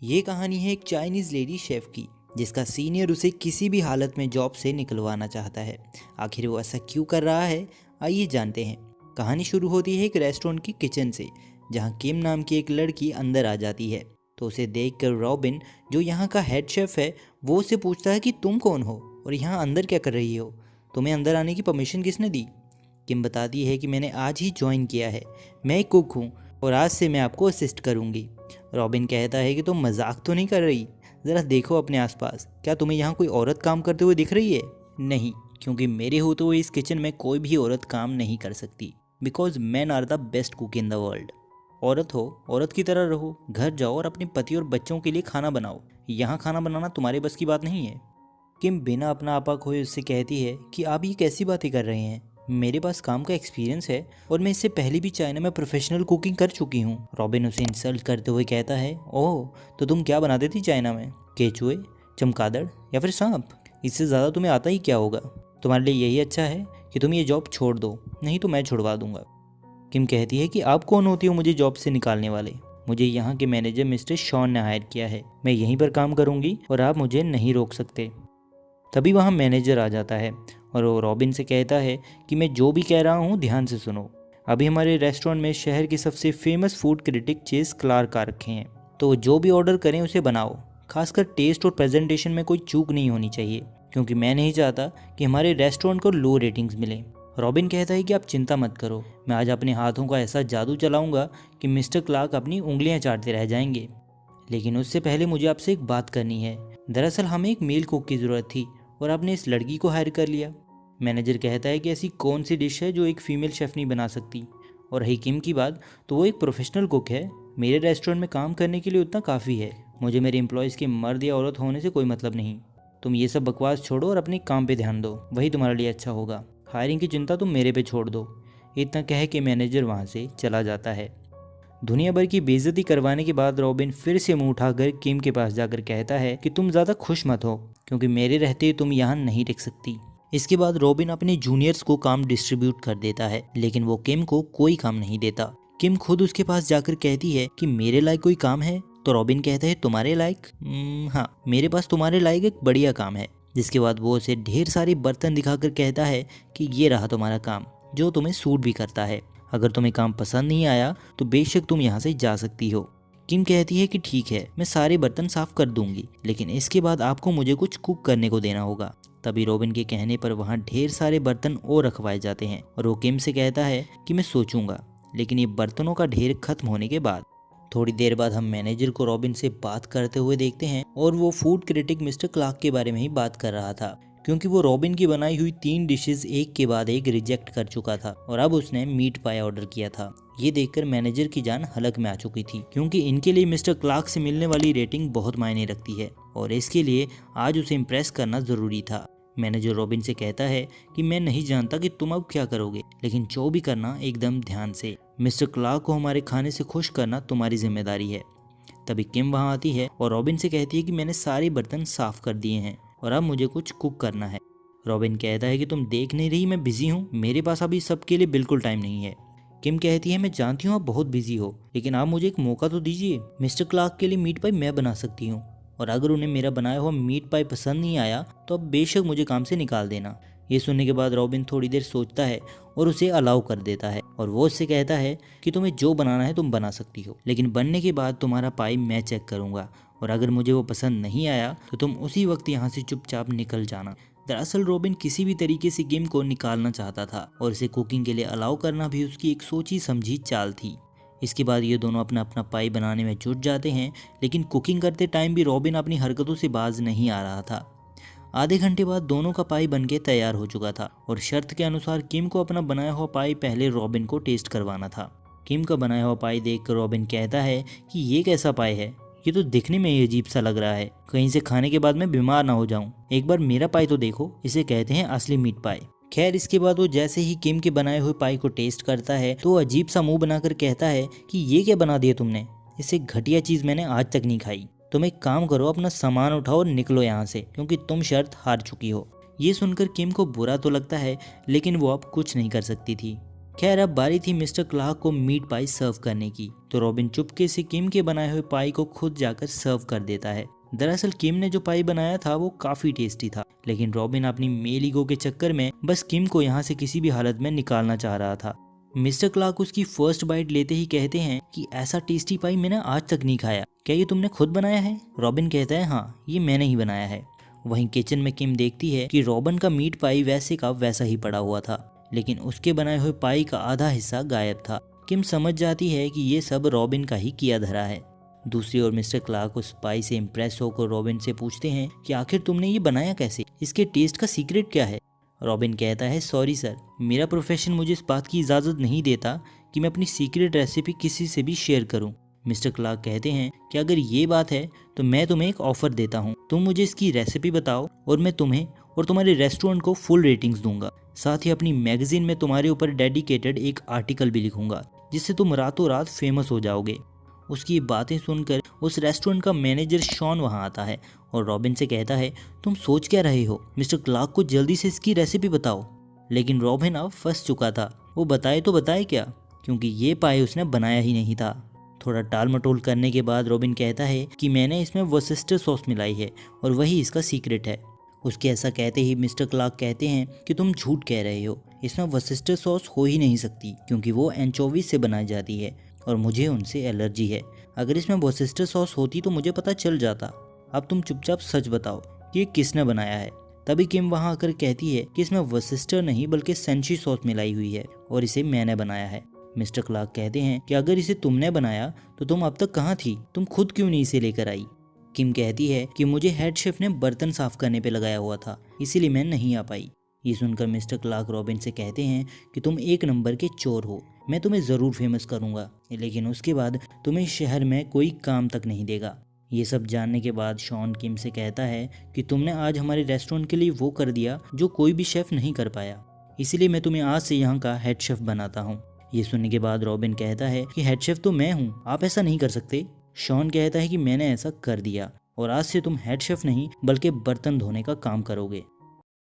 ये कहानी है एक चाइनीज़ लेडी शेफ़ की जिसका सीनियर उसे किसी भी हालत में जॉब से निकलवाना चाहता है। आखिर वो ऐसा क्यों कर रहा है, आइए जानते हैं। कहानी शुरू होती है एक रेस्टोरेंट की किचन से, जहाँ किम नाम की एक लड़की अंदर आ जाती है। तो उसे देखकर रॉबिन, जो यहाँ का हेड शेफ़ है, वो उससे पूछता है कि तुम कौन हो और यहाँ अंदर क्या कर रही हो, तुम्हें अंदर आने की परमिशन किसने दी। किम बताती है कि मैंने आज ही ज्वाइन किया है, मैं एक कुक हूँ और आज से मैं आपको असिस्ट करूँगी। रॉबिन कहता है कि तुम मजाक तो नहीं कर रही, ज़रा देखो अपने आसपास, क्या तुम्हें यहाँ कोई औरत काम करते हुए दिख रही है। नहीं, क्योंकि मेरे होते हुए इस किचन में कोई भी औरत काम नहीं कर सकती, because man are the best cook in the world. औरत हो, औरत की तरह रहो, घर जाओ और अपने पति और बच्चों के लिए खाना बनाओ। यहाँ खाना बनाना तुम्हारे बस की बात नहीं है। किम बिना अपना आपा खोए उससे कहती है कि आप ये कैसी बातें कर रहे हैं, मेरे पास काम का एक्सपीरियंस है और मैं इससे पहले भी चाइना में प्रोफेशनल कुकिंग कर चुकी हूँ। रॉबिन उसे इंसल्ट करते हुए कहता है, ओह तो तुम क्या बनाते थी चाइना में, केचुए, चमगादड़ या फिर सांप? इससे ज़्यादा तुम्हें आता ही क्या होगा। तुम्हारे लिए यही अच्छा है कि तुम ये जॉब छोड़ दो, नहीं तो मैं छुड़वा दूंगा। किम कहती है कि आप कौन होती हो मुझे जॉब से निकालने वाले, मुझे यहाँ के मैनेजर मिस्टर शॉन ने हायर किया है, मैं यहीं पर काम करूँगी और आप मुझे नहीं रोक सकते। तभी वहाँ मैनेजर आ जाता है और वो रॉबिन से कहता है कि मैं जो भी कह रहा हूँ ध्यान से सुनो। अभी हमारे रेस्टोरेंट में शहर के सबसे famous food critic Chase Clark आ रखे हैं, तो वो जो भी ऑर्डर करें उसे बनाओ। खासकर टेस्ट और प्रेजेंटेशन में कोई चूक नहीं होनी चाहिए, क्योंकि मैं नहीं चाहता कि हमारे रेस्टोरेंट को लो रेटिंग्स मिले। रॉबिन कहता है कि आप चिंता मत करो, मैं आज अपने हाथों का ऐसा जादू चलाऊंगा कि मिस्टर क्लार्क अपनी उंगलियां चाटते रह जाएंगे। लेकिन उससे पहले मुझे आपसे एक बात करनी है। दरअसल हमें एक मेल कुक की ज़रूरत थी और आपने इस लड़की को हायर कर लिया। मैनेजर कहता है कि ऐसी कौन सी डिश है जो एक फीमेल शेफ़ नहीं बना सकती। और रही किम की बात, तो वो एक प्रोफेशनल कुक है, मेरे रेस्टोरेंट में काम करने के लिए उतना काफ़ी है। मुझे मेरे एम्प्लॉयज़ के मर्द या औरत होने से कोई मतलब नहीं। तुम ये सब बकवास छोड़ो और अपने काम पे ध्यान दो, वही तुम्हारे लिए अच्छा होगा। हायरिंग की चिंता तुम मेरे पे छोड़ दो। इतना कह के मैनेजर वहाँ से चला जाता है। दुनिया भर की बेइज्जती करवाने के बाद रॉबिन फिर से मुंह उठाकर किम के पास जाकर कहता है कि तुम ज़्यादा खुश मत हो, क्योंकि मेरे रहते तुम यहाँ नहीं टिक सकती। इसके बाद रॉबिन अपने जूनियर्स को काम डिस्ट्रीब्यूट कर देता है, लेकिन वो किम को कोई काम नहीं देता। किम खुद उसके पास जाकर कहती है कि मेरे लायक कोई काम है, तो रॉबिन कहता है तुम्हारे लायक? हाँ, मेरे पास तुम्हारे लायक एक बढ़िया काम है। जिसके बाद वो उसे ढेर सारे बर्तन दिखाकर कहता है कि ये रहा तुम्हारा काम, जो तुम्हें सूट भी करता है। अगर तुम्हें काम पसंद नहीं आया तो बेशक तुम यहाँ से जा सकती हो। किम कहती है कि ठीक है, मैं सारे बर्तन साफ कर दूंगी, लेकिन इसके बाद आपको मुझे कुछ कुक करने को देना होगा। तभी रॉबिन के कहने पर वहाँ ढेर सारे बर्तन और रखवाए जाते हैं और वो किम से कहता है कि मैं सोचूंगा, लेकिन ये बर्तनों का ढेर खत्म होने के बाद। थोड़ी देर बाद हम मैनेजर को रॉबिन से बात करते हुए देखते हैं और वो फूड क्रिटिक मिस्टर क्लार्क के बारे में ही बात कर रहा था, क्योंकि वो रॉबिन की बनाई हुई 3 डिशेस एक के बाद एक रिजेक्ट कर चुका था और अब उसने मीट पाई ऑर्डर किया था। ये देखकर मैनेजर की जान हलक में आ चुकी थी, क्योंकि इनके लिए मिस्टर क्लार्क से मिलने वाली रेटिंग बहुत मायने रखती है और इसके लिए आज उसे इम्प्रेस करना जरूरी था। मैनेजर रॉबिन से कहता है कि मैं नहीं जानता कि तुम अब क्या करोगे, लेकिन जो भी करना एकदम ध्यान से। मिस्टर क्लार्क को हमारे खाने से खुश करना तुम्हारी जिम्मेदारी है। तभी किम वहाँ आती है और रॉबिन से कहती है कि मैंने सारे बर्तन साफ कर दिए हैं और अब मुझे कुछ कुक करना है। रॉबिन कहता है कि तुम देख नहीं रही मैं बिजी हूँ, मेरे पास अभी सबके लिए बिल्कुल टाइम नहीं है। किम कहती है मैं जानती हूँ आप बहुत बिजी हो, लेकिन आप मुझे एक मौका तो दीजिए। मिस्टर क्लार्क के लिए मीट पाई मैं बना सकती हूँ, और अगर उन्हें मेरा बनाया हुआ मीट पाई पसंद नहीं आया तो अब बेशक मुझे काम से निकाल देना। ये सुनने के बाद रॉबिन थोड़ी देर सोचता है और उसे अलाउ कर देता है और वो उससे कहता है कि तुम्हें जो बनाना है तुम बना सकती हो, लेकिन बनने के बाद तुम्हारा पाई मैं चेक करूँगा और अगर मुझे वो पसंद नहीं आया तो तुम उसी वक्त यहाँ से चुपचाप निकल जाना। दरअसल रॉबिन किसी भी तरीके से किम को निकालना चाहता था और इसे कुकिंग के लिए अलाउ करना भी उसकी एक सोची समझी चाल थी। इसके बाद ये दोनों अपना अपना पाई बनाने में जुट जाते हैं, लेकिन कुकिंग करते टाइम भी रॉबिन अपनी हरकतों से बाज नहीं आ रहा था। आधे घंटे बाद दोनों का पाई बनके तैयार हो चुका था और शर्त के अनुसार किम को अपना बनाया हुआ पाई पहले रॉबिन को टेस्ट करवाना था। किम का बनाया हुआ पाई देखकर रॉबिन कहता है कि ये कैसा पाई है, ये तो दिखने में ही अजीब सा लग रहा है, कहीं से खाने के बाद मैं बीमार ना हो जाऊं। एक बार मेरा पाई तो देखो, इसे कहते हैं असली मीट पाई। खैर इसके बाद वो जैसे ही किम के बनाए हुए पाई को टेस्ट करता है तो अजीब सा मुंह बनाकर कहता है कि ये क्या बना दिया तुमने, इससे घटिया चीज मैंने आज तक नहीं खाई। तुम एक काम करो, अपना सामान उठाओ और निकलो यहाँ से, क्योंकि तुम शर्त हार चुकी हो। ये सुनकर किम को बुरा तो लगता है, लेकिन वो अब कुछ नहीं कर सकती थी। खैर अब बारी थी मिस्टर क्लार्क को मीट पाई सर्व करने की, तो रॉबिन चुपके से किम के बनाए हुए पाई को खुद जाकर सर्व कर देता है। दरअसल किम ने जो पाई बनाया था वो काफी टेस्टी था, लेकिन रॉबिन अपनी मेल ईगो के चक्कर में बस किम को यहाँ से किसी भी हालत में निकालना चाह रहा था। मिस्टर क्लार्क उसकी फर्स्ट बाइट लेते ही कहते हैं कि ऐसा टेस्टी पाई मैंने आज तक नहीं खाया, क्या ये तुमने खुद बनाया है? रॉबिन कहता है हाँ, ये मैंने ही बनाया है। वहीं किचन में किम देखती है कि रॉबिन का मीट पाई वैसे का वैसा ही पड़ा हुआ था, लेकिन उसके बनाए हुए पाई का आधा हिस्सा गायब था। किम समझ जाती है कि ये सब रॉबिन का ही किया धरा है। दूसरी ओर मिस्टर क्लार्क उस पाई से इम्प्रेस होकर रॉबिन से पूछते हैं कि आखिर तुमने ये बनाया कैसे, इसके टेस्ट का सीक्रेट क्या है? रॉबिन कहता है सॉरी सर, मेरा प्रोफेशन मुझे इस बात की इजाज़त नहीं देता कि मैं अपनी सीक्रेट रेसिपी किसी से भी शेयर करूं। मिस्टर क्लार्क कहते हैं कि अगर ये बात है तो मैं तुम्हें एक ऑफर देता हूं, तुम मुझे इसकी रेसिपी बताओ और मैं तुम्हें और तुम्हारे रेस्टोरेंट को फुल रेटिंग्स दूंगा। साथ ही अपनी मैगजीन में तुम्हारे ऊपर डेडिकेटेड एक आर्टिकल भी लिखूंगा, जिससे तुम रातों रात फेमस हो जाओगे। उसकी ये बातें सुनकर उस रेस्टोरेंट का मैनेजर शॉन वहाँ आता है और रॉबिन से कहता है तुम सोच क्या रहे हो, मिस्टर क्लार्क को जल्दी से इसकी रेसिपी बताओ। लेकिन रॉबिन अब फंस चुका था, वो बताए तो बताए क्या, क्योंकि ये पाई उसने बनाया ही नहीं था। थोड़ा टाल मटोल करने के बाद रॉबिन कहता है कि मैंने इसमें वर्सेस्टर सॉस मिलाई है और वही इसका सीक्रेट है। उसके ऐसा कहते ही मिस्टर क्लार्क कहते हैं कि तुम झूठ कह रहे हो, इसमें वर्सेस्टर सॉस हो ही नहीं सकती, क्योंकि वो एंचोवीज से बनाई जाती है और मुझे उनसे एलर्जी है। अगर इसमें वर्सेस्टर सॉस होती तो मुझे पता चल जाता। अब तुम चुपचाप सच बताओ कि ये किसने बनाया है। तभी किम वहाँ आकर कहती है कि इसमें वर्सेस्टर नहीं बल्कि सेंची सॉस मिलाई हुई है और इसे मैंने बनाया है। मिस्टर क्लार्क कहते हैं कि अगर इसे तुमने बनाया तो तुम अब तक कहाँ थी, तुम खुद क्यों नहीं इसे लेकर आई? किम कहती है कि मुझे हेड शेफ ने बर्तन साफ करने पे लगाया हुआ था, इसीलिए मैं नहीं आ पाई। ये सुनकर मिस्टर क्लार्क रॉबिन से कहते हैं कि तुम एक नंबर के चोर हो, मैं तुम्हें ज़रूर फेमस करूँगा, लेकिन उसके बाद तुम्हें शहर में कोई काम तक नहीं देगा। ये सब जानने के बाद शॉन किम से कहता है कि तुमने आज हमारे रेस्टोरेंट के लिए वो कर दिया जो कोई भी शेफ़ नहीं कर पाया, इसीलिए मैं तुम्हें आज से यहाँ का हेड शेफ़ बनाता हूँ। ये सुनने के बाद रॉबिन कहता है कि हेड शेफ़ तो मैं हूँ, आप ऐसा नहीं कर सकते। शॉन कहता है कि मैंने ऐसा कर दिया और आज से तुम हेड शेफ़ नहीं बल्कि बर्तन धोने का काम करोगे।